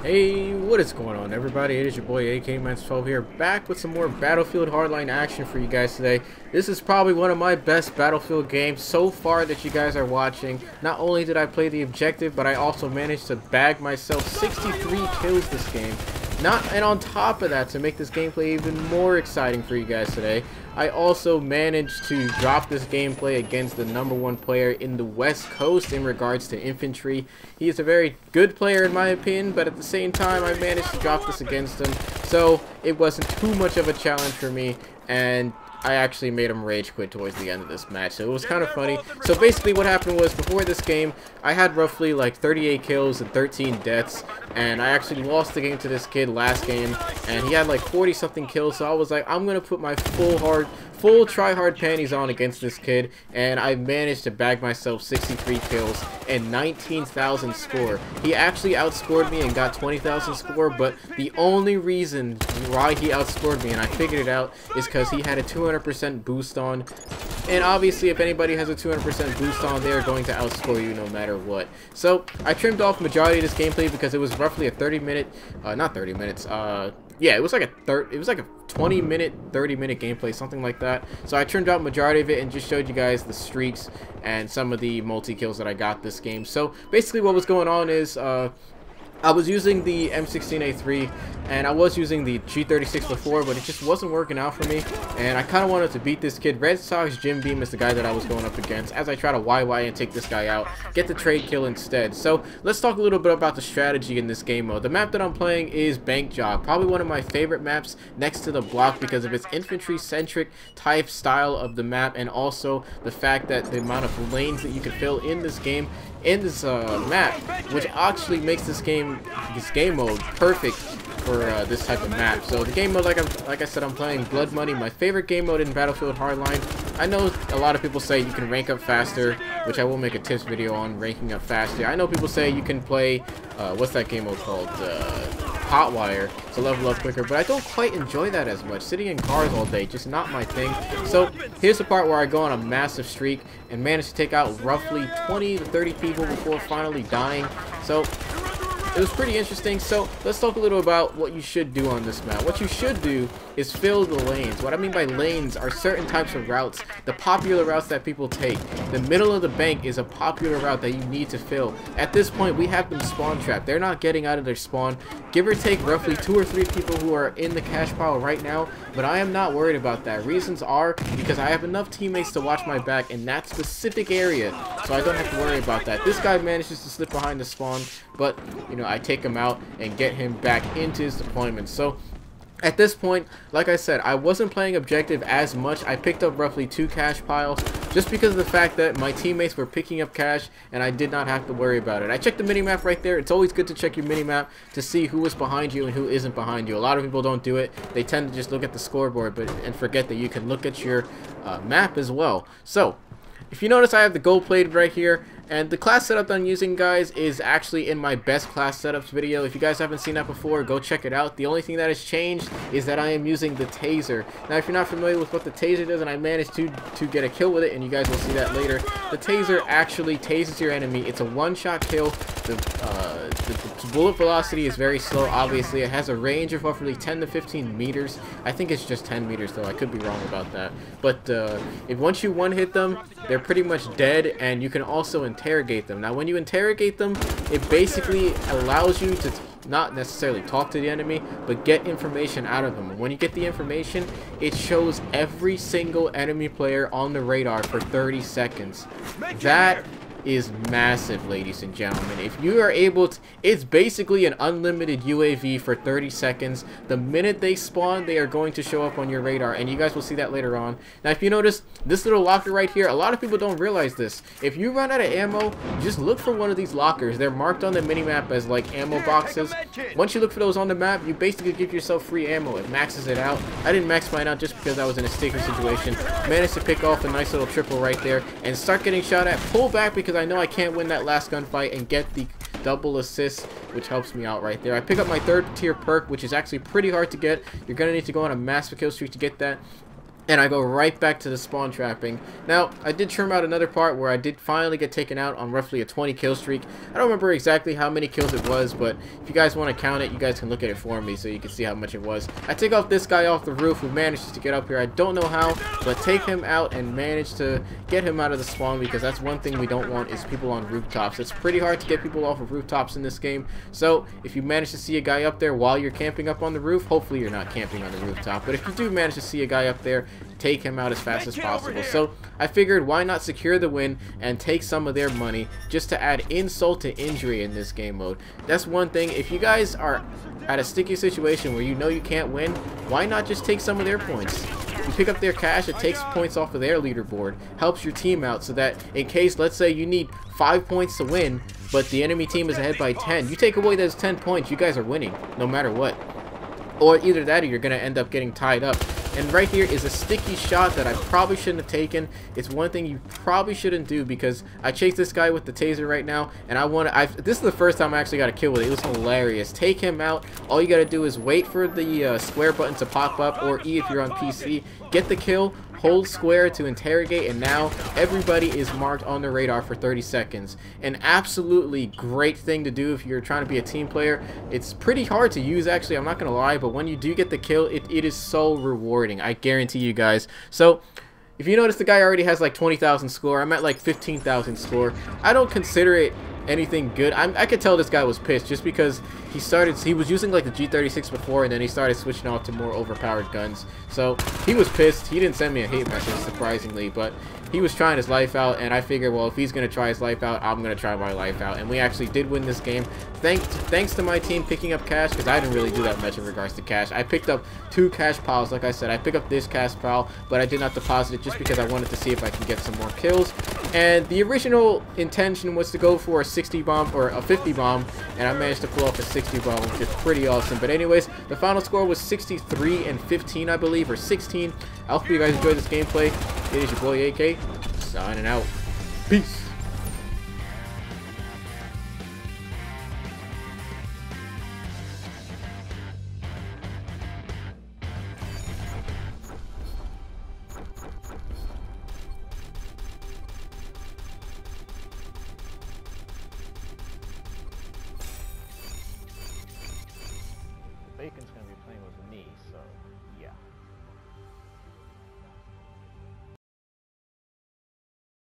Hey, what is going on, everybody? It is your boy AK-12 here, back with some more Battlefield Hardline action for you guys today. This is probably one of my best Battlefield games so far that you guys are watching. Not only did I play the objective, but I also managed to bag myself 63 kills this game. And on top of that, to make this gameplay even more exciting for you guys today, I also managed to drop this gameplay against the #1 player in the West Coast in regards to infantry. He is a very good player in my opinion, but at the same time I managed to drop this against him, so it wasn't too much of a challenge for me, and I actually made him rage quit towards the end of this match, so it was kind of funny. So basically what happened was, before this game, I had roughly like 38 kills and 13 deaths, and I actually lost the game to this kid last game, and he had like 40 something kills, so I was like, I'm gonna put my full try-hard panties on against this kid, and I managed to bag myself 63 kills and 19,000 score. He actually outscored me and got 20,000 score, but the only reason why he outscored me, and I figured it out, is because he had a 200% boost on. And obviously, if anybody has a 200% boost on, they are going to outscore you no matter what. So I trimmed off majority of this gameplay because it was roughly a 30-minute, not 30 minutes. Yeah, it was like a 20-minute, 30-minute gameplay, something like that. So I trimmed out majority of it and just showed you guys the streaks and some of the multi-kills that I got this game. So basically what was going on is, I was using the M16A3 and I was using the G36 before, but it just wasn't working out for me, and I kind of wanted to beat this kid. Red Sox Jim Beam is the guy that I was going up against as I try to YY and take this guy out, get the trade kill instead. So let's talk a little bit about the strategy in this game mode. The map that I'm playing is Bank Job, probably one of my favorite maps next to the block because of its infantry-centric type style of the map, and also the fact that the amount of lanes that you can fill in this game, in this map, which actually makes this game mode perfect for this type of map. So the game mode, like I said, I'm playing Blood Money, my favorite game mode in Battlefield Hardline. I know a lot of people say you can rank up faster, which I will make a tips video on ranking up faster. I know people say you can play, what's that game mode called? Hotwire to level up quicker, but I don't quite enjoy that as much. Sitting in cars all day, just not my thing. So here's the part where I go on a massive streak and manage to take out roughly 20 to 30 people before finally dying. So it was pretty interesting. So let's talk a little about what you should do on this map. What you should do is fill the lanes. What I mean by lanes are certain types of routes, the popular routes that people take. The middle of the bank is a popular route that you need to fill. At this point, we have them spawn trapped. They're not getting out of their spawn. Give or take roughly 2 or 3 people who are in the cash pile right now, but I am not worried about that. Reasons are because I have enough teammates to watch my back in that specific area, so I don't have to worry about that. This guy manages to slip behind the spawn, but you know, I take him out and get him back into his deployment. So at this point, like I said, I wasn't playing objective as much. I picked up roughly 2 cash piles just because of the fact that my teammates were picking up cash and I did not have to worry about it. I checked the minimap right there. It's always good to check your minimap to see who is behind you and who isn't behind you. A lot of people don't do it. They tend to just look at the scoreboard and forget that you can look at your map as well. So if you notice, I have the gold plated right here, and the class setup that I'm using, guys, is actually in my best class setups video. If you guys haven't seen that before, go check it out. The only thing that has changed is that I am using the taser. Now, if you're not familiar with what the taser does, and I managed to get a kill with it, and you guys will see that later, the taser actually tases your enemy. It's a one-shot kill. The bullet velocity is very slow, obviously. It has a range of roughly 10 to 15 meters. I think it's just 10 meters, though. I could be wrong about that. But if once you one-hit them, they're pretty much dead, and you can also interrogate them. Now, when you interrogate them, it basically allows you to not necessarily talk to the enemy, but get information out of them. When you get the information, it shows every single enemy player on the radar for 30 seconds. That is massive, ladies and gentlemen. If you are able to, it's basically an unlimited UAV for 30 seconds. The minute they spawn, they are going to show up on your radar, and you guys will see that later on. Now, if you notice this little locker right here, a lot of people don't realize this. If you run out of ammo, just look for one of these lockers. They're marked on the minimap as like ammo boxes. Once you look for those on the map, you basically give yourself free ammo. It maxes it out. I didn't max mine out just because I was in a sticky situation. Managed to pick off a nice little triple right there and start getting shot at. Pull back because I know I can't win that last gunfight and get the double assist, which helps me out right there. I pick up my 3rd tier perk, which is actually pretty hard to get. You're gonna need to go on a massive kill streak to get that. and I go right back to the spawn trapping. Now, I did trim out another part where I did finally get taken out on roughly a 20 kill streak. I don't remember exactly how many kills it was, but if you guys want to count it, you guys can look at it for me so you can see how much it was. I take off this guy off the roof who manages to get up here. I don't know how, but take him out and manage to get him out of the spawn, because that's one thing we don't want is people on rooftops. It's pretty hard to get people off of rooftops in this game, so if you manage to see a guy up there while you're camping up on the roof, hopefully you're not camping on the rooftop, but if you do manage to see a guy up there, take him out as fast as possible. So I figured, why not secure the win and take some of their money just to add insult to injury in this game mode. That's one thing. If you guys are at a sticky situation where you know you can't win, why not just take some of their points? You pick up their cash, it takes points off of their leaderboard, helps your team out, so that in case, let's say you need 5 points to win, but the enemy team is ahead by 10, you take away those 10 points, you guys are winning no matter what. Or either that, or you're going to end up getting tied up. And right here is a sticky shot that I probably shouldn't have taken. It's one thing you probably shouldn't do, because I chased this guy with the taser right now, and this is the first time I actually got a kill with it. It was hilarious. Take him out. All you got to do is wait for the square button to pop up, or E if you're on PC. Get the kill, hold square to interrogate, and now everybody is marked on the radar for 30 seconds. An absolutely great thing to do if you're trying to be a team player. It's pretty hard to use, actually, I'm not going to lie, but when you do get the kill, it is so rewarding. I guarantee you guys. So if you notice, the guy already has like 20,000 score. I'm at like 15,000 score. I don't consider it anything good. I could tell this guy was pissed just because he was using like the G36 before, and then he started switching off to more overpowered guns. So he was pissed. He didn't send me a hate message, surprisingly, but he was trying his life out, and I figured, well, if he's going to try his life out, I'm going to try my life out. And we actually did win this game. Thanks to my team picking up cash, because I didn't really do that much in regards to cash. I picked up 2 cash piles. Like I said, I picked up this cash pile, but I did not deposit it just because I wanted to see if I can get some more kills. And the original intention was to go for a 60 bomb or a 50 bomb, and I managed to pull off a 60 bomb, which is pretty awesome. But anyways, the final score was 63 and 15, I believe, or 16. I hope you guys enjoyed this gameplay. It is your boy AK, signing out. Peace. Bacon's going to be playing with me, so yeah.